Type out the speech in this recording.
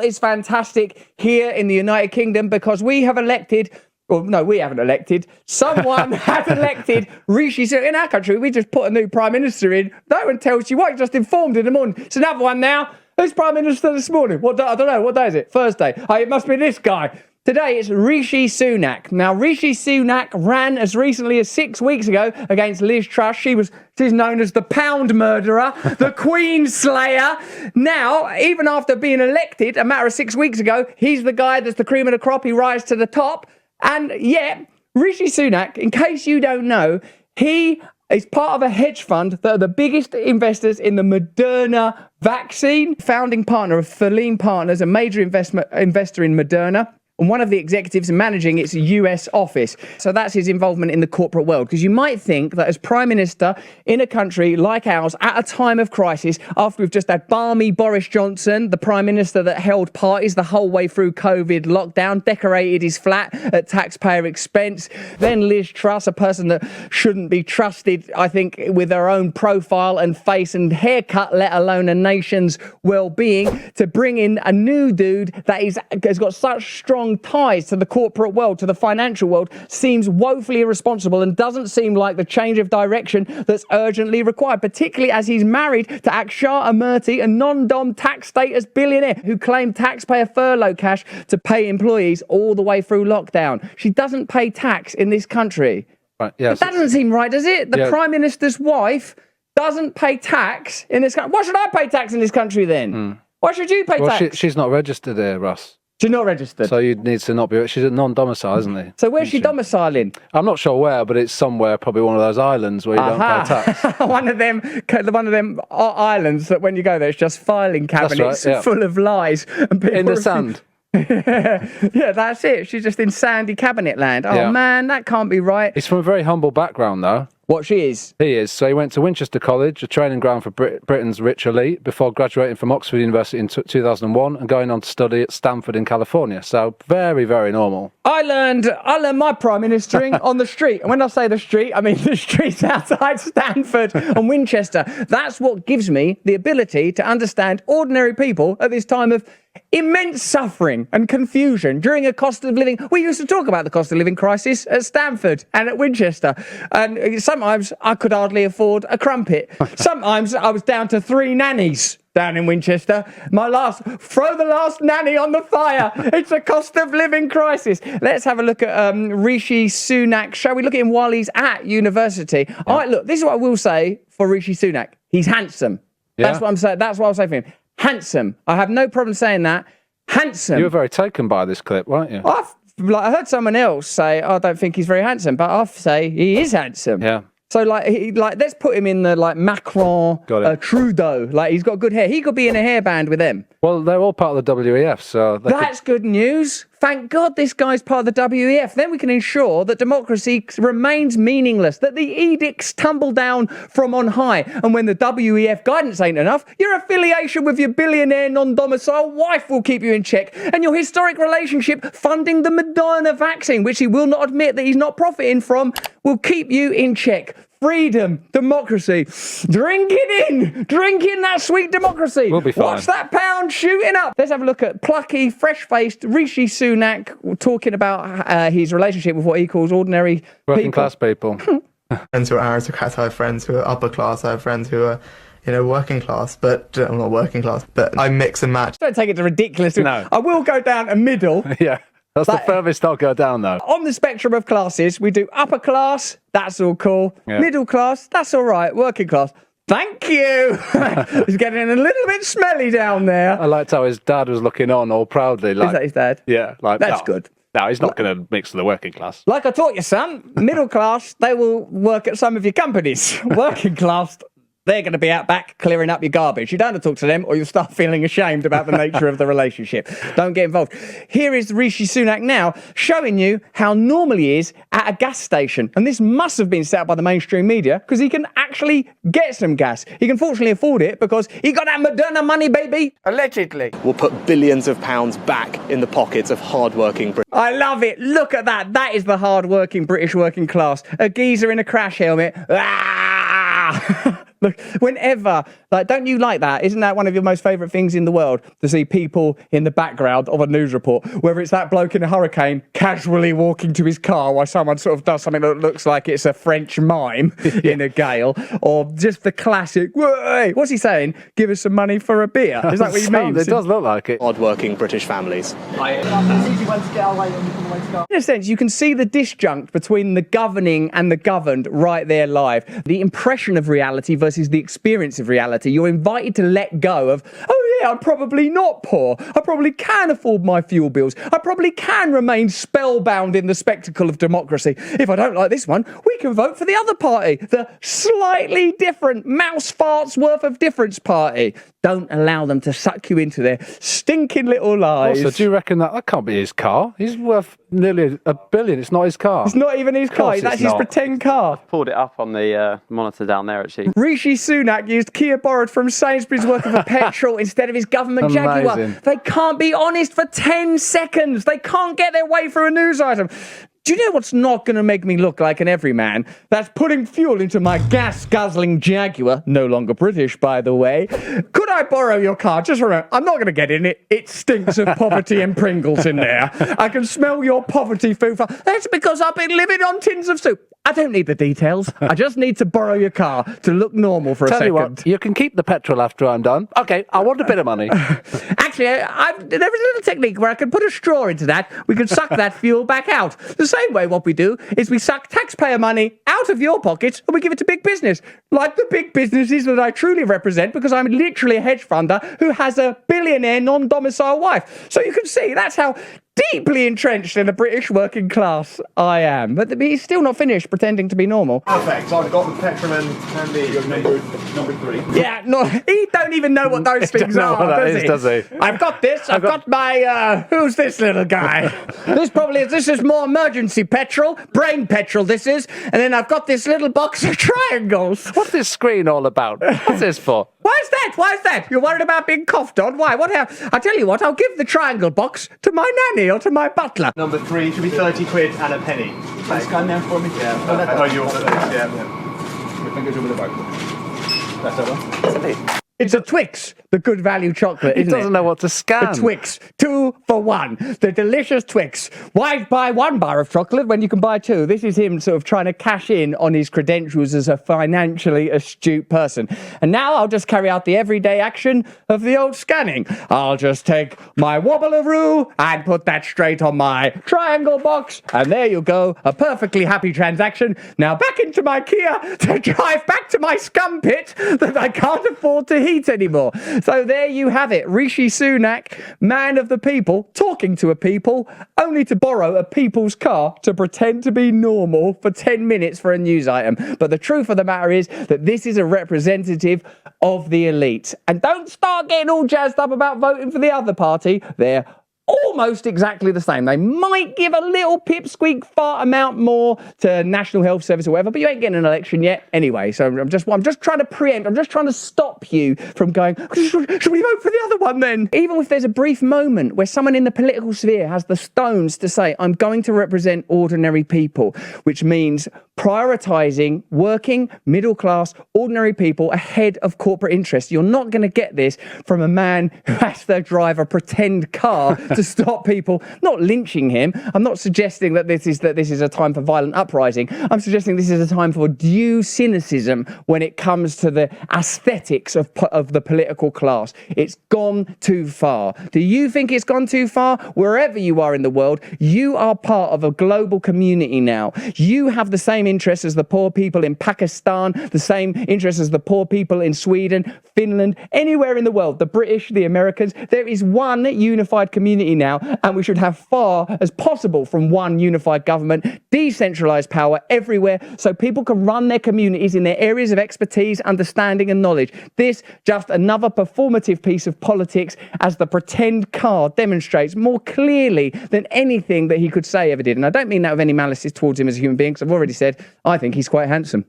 is fantastic here in the United Kingdom because we have elected... Well, no, we haven't elected. Someone has elected Rishi Sunak. In our country, we just put a new Prime Minister in. No one tells you what, you just informed in the morning. It's another one now. Who's Prime Minister this morning? What day? I don't know. What day is it? Thursday. Oh, it must be this guy. Today it's Rishi Sunak. Now, Rishi Sunak ran as recently as 6 weeks ago against Liz Truss. She's known as the pound murderer, the Queen Slayer. Now, even after being elected a matter of 6 weeks ago, he's the guy that's the cream of the crop. He rises to the top. And yet, Rishi Sunak, in case you don't know, he is part of a hedge fund that are the biggest investors in the Moderna vaccine. Founding partner of Feline Partners, a major investor in Moderna, and one of the executives managing its US office. So that's his involvement in the corporate world. Because you might think that as Prime Minister in a country like ours, at a time of crisis, after we've just had balmy Boris Johnson, the Prime Minister that held parties the whole way through COVID lockdown, decorated his flat at taxpayer expense, then Liz Truss, a person that shouldn't be trusted, I think, with her own profile and face and haircut, let alone a nation's well-being, to bring in a new dude that has got such strong ties to the corporate world, to the financial world, seems woefully irresponsible and doesn't seem like the change of direction that's urgently required, particularly as he's married to Akshar Amurthy, a non-dom tax status billionaire who claimed taxpayer furlough cash to pay employees all the way through lockdown. She doesn't pay tax in this country. Right, yes. That doesn't seem right, does it? The Prime Minister's wife doesn't pay tax in this country. Why should I pay tax in this country then? Why should you pay tax? She's not registered here, Russ. She's not registered. So you need to not be... She's a non-domicile, isn't she? So where's she domiciling? I'm not sure where, but it's somewhere, probably one of those islands where you don't pay tax. one of them islands that when you go there, it's just filing cabinets full of lies. And in the sand. Yeah, that's it. She's just in sandy cabinet land. Oh, man, that can't be right. He's from a very humble background, though. What she is? He is. So he went to Winchester College, a training ground for Britain's rich elite, before graduating from Oxford University in 2001 and going on to study at Stanford in California. So very, very normal. I learned my prime ministering on the street. And when I say the street, I mean the streets outside Stanford and Winchester. That's what gives me the ability to understand ordinary people at this time of immense suffering and confusion during a cost of living. We used to talk about the cost of living crisis at Stanford and at Winchester. And sometimes I could hardly afford a crumpet. Sometimes I was down to 3 nannies down in Winchester. Throw the last nanny on the fire. It's a cost of living crisis. Let's have a look at Rishi Sunak. Shall we look at him while he's at university? Yeah. All right, look, this is what I will say for Rishi Sunak. He's handsome. Yeah. That's what I'm saying. That's what I'll say for him. Handsome. I have no problem saying that. Handsome. You were very taken by this clip, weren't you? I heard someone else say, I don't think he's very handsome, but I say he is handsome. Yeah. So, let's put him in the, Macron, Trudeau. He's got good hair. He could be in a hairband with them. Well, they're all part of the WEF, so... That's good news. Thank God this guy's part of the WEF. Then we can ensure that democracy remains meaningless, that the edicts tumble down from on high. And when the WEF guidance ain't enough, your affiliation with your billionaire non-domicile wife will keep you in check. And your historic relationship funding the Moderna vaccine, which he will not admit that he's not profiting from, will keep you in check. Freedom, democracy, drink in that sweet democracy. We'll be fine. Watch that pound shooting up. Let's have a look at plucky, fresh-faced Rishi Sunak talking about his relationship with what he calls ordinary working class people. Friends who are aristocrats, I have friends who are upper class, I have friends who are working class, but I'm not working class, but I mix and match. Don't take it to ridiculous. No. I will go down a middle. Yeah. That's the furthest I'll go down, though. On the spectrum of classes, we do upper class, that's all cool. Yeah. Middle class, that's all right. Working class, thank you. He's getting a little bit smelly down there. I liked how his dad was looking on all proudly. Is that his dad? Yeah. That's good. No, he's not going to mix with the working class. Like I taught you, son, middle class, they will work at some of your companies. Working class, they're going to be out back clearing up your garbage. You don't have to talk to them or you'll start feeling ashamed about the nature of the relationship. Don't get involved. Here is Rishi Sunak now showing you how normal he is at a gas station. And this must have been set up by the mainstream media because he can actually get some gas. He can fortunately afford it because he got that Moderna money, baby. Allegedly. Will put billions of pounds back in the pockets of hard-working British. I love it. Look at that. That is the hard-working British working class. A geezer in a crash helmet. Ah! Look, whenever, like, don't you like that? Isn't that one of your most favourite things in the world? To see people in the background of a news report, whether it's that bloke in a hurricane casually walking to his car while someone sort of does something that looks like it's a French mime in a gale, or just the classic, "Hey, what's he saying? Give us some money for a beer." Is that what he means? It does look like it. Hard-working British families. In a sense, you can see the disjunct between the governing and the governed right there live. The impression of reality versus the experience of reality. You're invited to let go of, oh yeah, I'm probably not poor. I probably can afford my fuel bills. I probably can remain spellbound in the spectacle of democracy. If I don't like this one, we can vote for the other party, the slightly different mouse farts worth of difference party. Don't allow them to suck you into their stinking little lies. Also, do you reckon that can't be his car? He's worth nearly $1 billion. It's not his car. It's not even his car. That's his pretend car. Pulled it up on the monitor down there, actually. Rishi Sunak used Kia borrowed from Sainsbury's worth of a petrol instead of his government Jaguar. Amazing. They can't be honest for 10 seconds. They can't get their way through a news item. Do you know what's not going to make me look like an everyman? That's putting fuel into my gas-guzzling Jaguar, no longer British, by the way. Could I borrow your car? Just remember, I'm not going to get in it. It stinks of poverty and Pringles in there. I can smell your poverty food. That's because I've been living on tins of soup. I don't need the details. I just need to borrow your car to look normal for a second. Tell you what, you can keep the petrol after I'm done. Okay, I want a bit of money. Actually, there is a little technique where I can put a straw into that. We can suck that fuel back out. The same way what we do is we suck taxpayer money out of your pockets and we give it to big business. Like the big businesses that I truly represent, because I'm literally a hedge funder who has a billionaire non-domicile wife. So you can see that's how deeply entrenched in the British working class I am. But he's still not finished pretending to be normal. Perfect. I've got the petrol and the number 3. Yeah, no, he don't even know what those things know are, what that does he? I've got this. I've got my, who's this little guy? This is more emergency petrol, brain petrol this is. And then I've got this little box of triangles. What's this screen all about? What's this for? Why is that? Why is that? You're worried about being coughed on? Why? I tell you what, I'll give the triangle box to my nanny or to my butler. Number 3 should be 30 quid and a penny. Can you scan them for me? Yeah. Oh, you also yeah. Your fingers over the boat. That's over. It's a Twix, the good value chocolate, isn't it? He doesn't know what to scan. A Twix, 2 for 1. The delicious Twix. Why buy 1 bar of chocolate when you can buy 2? This is him sort of trying to cash in on his credentials as a financially astute person. And now I'll just carry out the everyday action of the old scanning. I'll just take my Wobbleroo and put that straight on my triangle box. And there you go, a perfectly happy transaction. Now back into my Kia to drive back to my scum pit that I can't afford to heat anymore. So there you have it. Rishi Sunak, man of the people, talking to a people, only to borrow a people's car to pretend to be normal for 10 minutes for a news item. But the truth of the matter is that this is a representative of the elite. And don't start getting all jazzed up about voting for the other party. They're almost exactly the same. They might give a little pipsqueak fart amount more to National Health Service or whatever, but you ain't getting an election yet anyway. So I'm just trying to preempt. I'm just trying to stop you from going, should we vote for the other one then? Even if there's a brief moment where someone in the political sphere has the stones to say, I'm going to represent ordinary people, which means prioritising working, middle class, ordinary people ahead of corporate interests. You're not going to get this from a man who has to drive a pretend car to stop people not lynching him. I'm not suggesting that this is a time for violent uprising. I'm suggesting this is a time for due cynicism when it comes to the aesthetics of the political class. It's gone too far. Do you think it's gone too far? Wherever you are in the world, you are part of a global community now. You have the same interests as the poor people in Pakistan, the same interests as the poor people in Sweden, Finland, anywhere in the world, the British, the Americans. There is one unified community now, and we should have far as possible from one unified government, decentralized power everywhere, so people can run their communities in their areas of expertise, understanding and knowledge. This just another performative piece of politics, as the pretend car demonstrates more clearly than anything that he could say ever did. And I don't mean that with any malice towards him as a human being, because I've already said I think he's quite handsome.